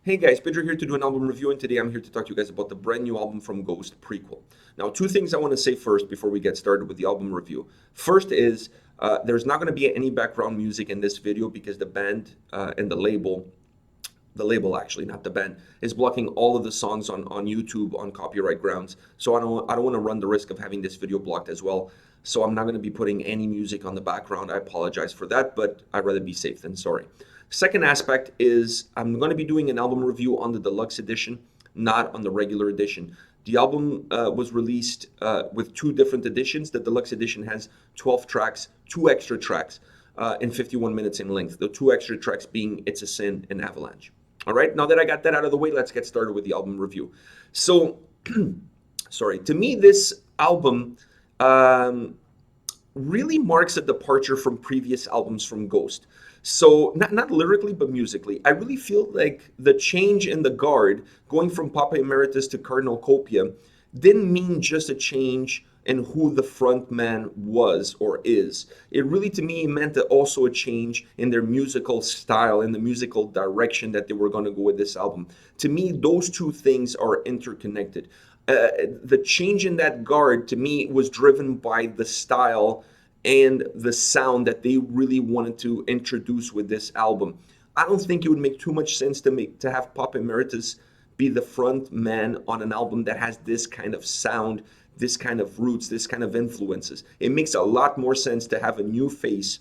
Hey guys, Pedro here to do an album review, and today I'm here to talk to you guys about the brand new album from Ghost, Prequelle. Now, two things I want to say first before we get started with the album review. First is there's not going to be any background music in this video because the band and the label actually, not the band, is blocking all of the songs on YouTube on copyright grounds. So I don't want to run the risk of having this video blocked as well. So I'm not going to be putting any music on the background. I apologize for that, but I'd rather be safe than sorry. Second aspect is I'm going to be doing an album review on the deluxe edition, not on the regular edition. The album was released with two different editions. The deluxe edition has 12 tracks, two extra tracks, and 51 minutes in length. The two extra tracks being It's a Sin and Avalanche. All right, now that I got that out of the way, let's get started with the album review. So, sorry, to me, this album really marks a departure from previous albums from Ghost. So not lyrically, but musically. I really feel like the change in the guard, going from Papa Emeritus to Cardinal Copia, didn't mean just a change in who the front man was or is. It really, to me, meant also a change in their musical style, in the musical direction that they were going to go with this album. To me, those two things are interconnected. The change in that guard, to me, was driven by the style and the sound that they really wanted to introduce with this album. I don't think it would make too much sense to have Papa Emeritus be the front man on an album that has this kind of sound, this kind of roots, this kind of influences. It makes a lot more sense to have a new face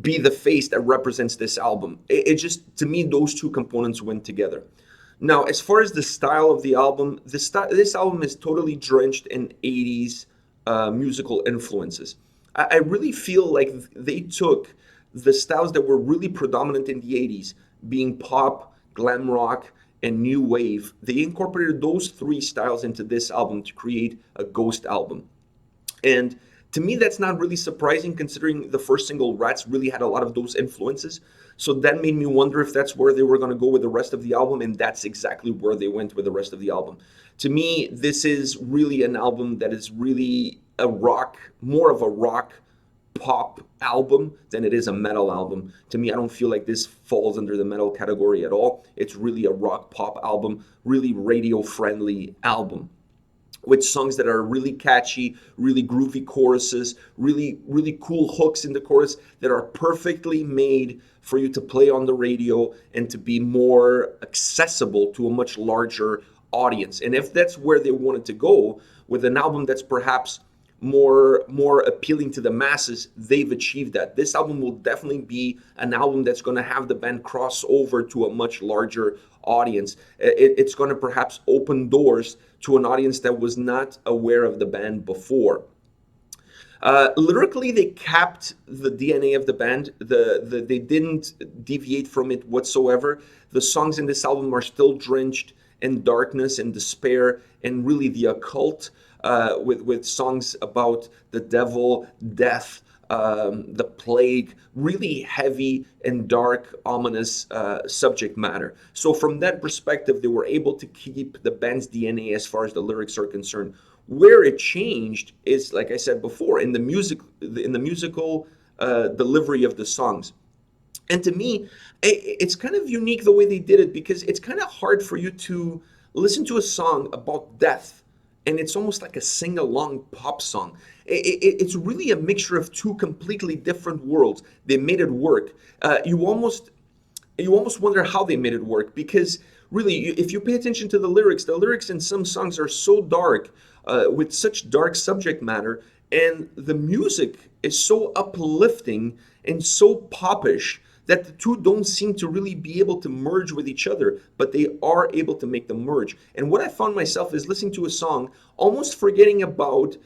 be the face that represents this album. It just, to me, those two components went together. Now, as far as the style of the album, this album is totally drenched in 80s musical influences. I really feel like they took the styles that were really predominant in the 80s, being pop, glam rock, and new wave. They incorporated those three styles into this album to create a Ghost album. And to me, that's not really surprising considering the first single, Rats, really had a lot of those influences. So that made me wonder if that's where they were going to go with the rest of the album, and that's exactly where they went with the rest of the album. To me, this is really an album that is really a rock, more of a rock pop album than it is a metal album. To me, I don't feel like this falls under the metal category at all. It's really a rock pop album, really radio-friendly album, with songs that are really catchy, really groovy choruses, really cool hooks in the chorus that are perfectly made for you to play on the radio and to be more accessible to a much larger audience. And if that's where they wanted to go with an album that's perhaps more appealing to the masses, they've achieved that. This album will definitely be an album that's going to have the band cross over to a much larger audience. It's going to perhaps open doors to an audience that was not aware of the band before. Lyrically, they capped the DNA of the band. They didn't deviate from it whatsoever. The songs in this album are still drenched in darkness and despair and really the occult, with songs about the devil, death, the plague, really heavy and dark, ominous subject matter. So from that perspective, they were able to keep the band's DNA as far as the lyrics are concerned. Where it changed is, like I said before, in the musical delivery of the songs. And to me, it's kind of unique the way they did it, because it's kind of hard for you to listen to a song about death and it's almost like a sing-along pop song. It's really a mixture of two completely different worlds. They made it work. You almost wonder how they made it work, because really, if you pay attention to the lyrics in some songs are so dark, with such dark subject matter, and the music is so uplifting and so popish that the two don't seem to really be able to merge with each other, but they are able to make them merge. And what I found myself is listening to a song, almost forgetting about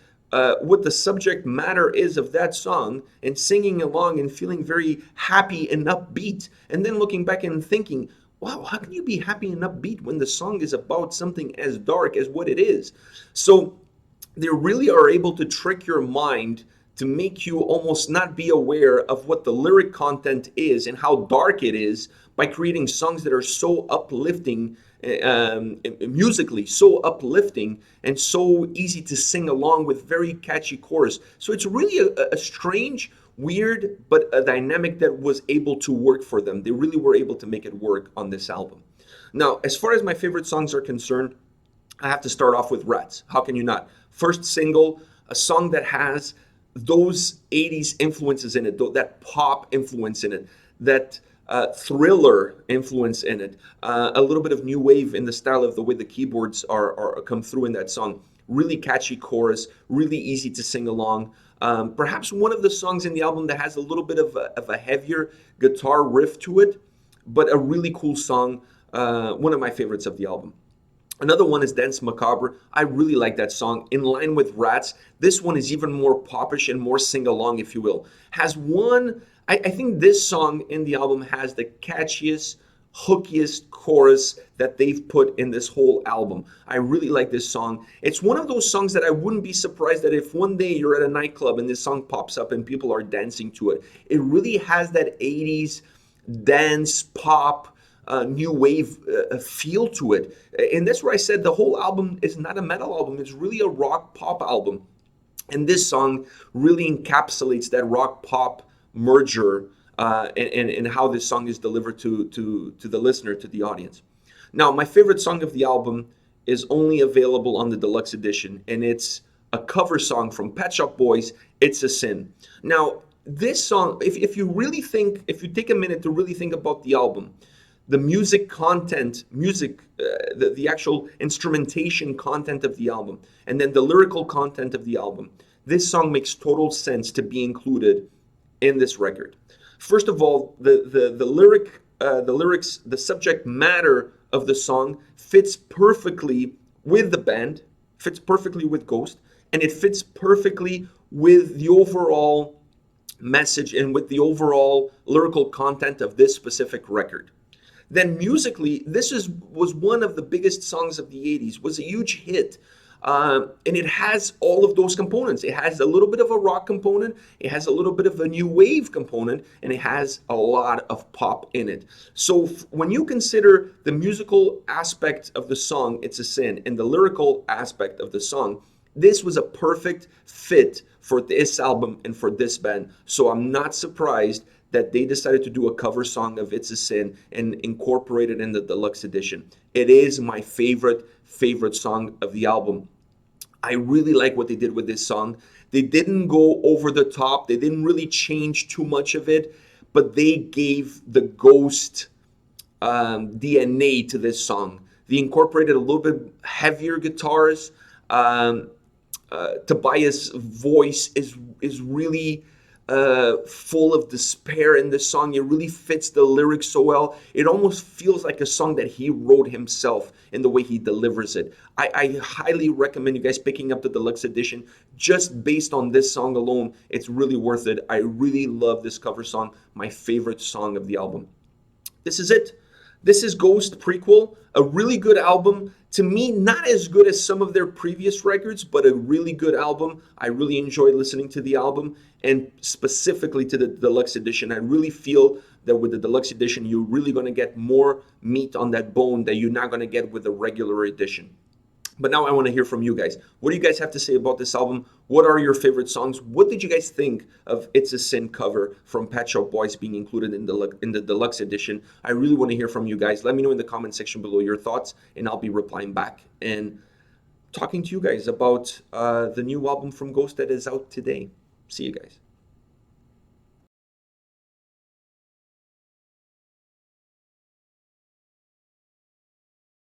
what the subject matter is of that song, and singing along and feeling very happy and upbeat, and then looking back and thinking, wow, how can you be happy and upbeat when the song is about something as dark as what it is? So they really are able to trick your mind to make you almost not be aware of what the lyric content is and how dark it is, by creating songs that are so uplifting, musically so uplifting and so easy to sing along with, very catchy chorus. So it's really a strange, weird, but a dynamic that was able to work for them. They really were able to make it work on this album. Now, as far as my favorite songs are concerned, I have to start off with Rats. How can you not? First single, a song that has those 80s influences in it, that pop influence in it, that thriller influence in it, a little bit of new wave in the style of the way the keyboards are come through in that song. Really catchy chorus, really easy to sing along. Perhaps one of the songs in the album that has a little bit of a heavier guitar riff to it, but a really cool song. One of my favorites of the album. Another one is Dance Macabre. I really like that song. In line with Rats, this one is even more popish and more sing-along, if you will. I think this song in the album has the catchiest, hookiest chorus that they've put in this whole album. I really like this song. It's one of those songs that I wouldn't be surprised that if one day you're at a nightclub and this song pops up and people are dancing to it. It really has that 80s dance, pop, new wave feel to it. And that's where I said the whole album is not a metal album. It's really a rock pop album. And this song really encapsulates that rock pop merger and how this song is delivered to the listener, to the audience. Now, my favorite song of the album is only available on the deluxe edition, and it's a cover song from Pet Shop Boys, It's a Sin. Now, this song, if you take a minute to really think about the album, the music content, the actual instrumentation content of the album, and then the lyrical content of the album, this song makes total sense to be included in this record. First of all, the lyrics, the subject matter of the song fits perfectly with the band, fits perfectly with Ghost, and it fits perfectly with the overall message and with the overall lyrical content of this specific record. Then musically, was one of the biggest songs of the 80s, was a huge hit. And it has all of those components. It has a little bit of a rock component, it has a little bit of a new wave component, and it has a lot of pop in it. So when you consider the musical aspect of the song, It's a Sin, and the lyrical aspect of the song, this was a perfect fit for this album and for this band. So I'm not surprised that they decided to do a cover song of It's a Sin and incorporate it in the deluxe edition. It is my favorite song of the album. I really like what they did with this song. They didn't go over the top. They didn't really change too much of it, but they gave the Ghost DNA to this song. They incorporated a little bit heavier guitars. Tobias' voice is really full of despair in this song. It really fits the lyrics so well. It almost feels like a song that he wrote himself in the way he delivers it. I highly recommend you guys picking up the deluxe edition just based on this song alone. It's really worth it. I really love this cover song, my favorite song of the album. This is it. This is Ghost Prequelle, a really good album. To me, not as good as some of their previous records, but a really good album. I really enjoyed listening to the album, and specifically to the deluxe edition. I really feel that with the deluxe edition, you're really going to get more meat on that bone that you're not going to get with the regular edition. But now I want to hear from you guys. What do you guys have to say about this album? What are your favorite songs? What did you guys think of It's a Sin cover from Pet Shop Boys being included in the deluxe edition? I really want to hear from you guys. Let me know in the comment section below your thoughts, and I'll be replying back and talking to you guys about the new album from Ghost that is out today. See you guys.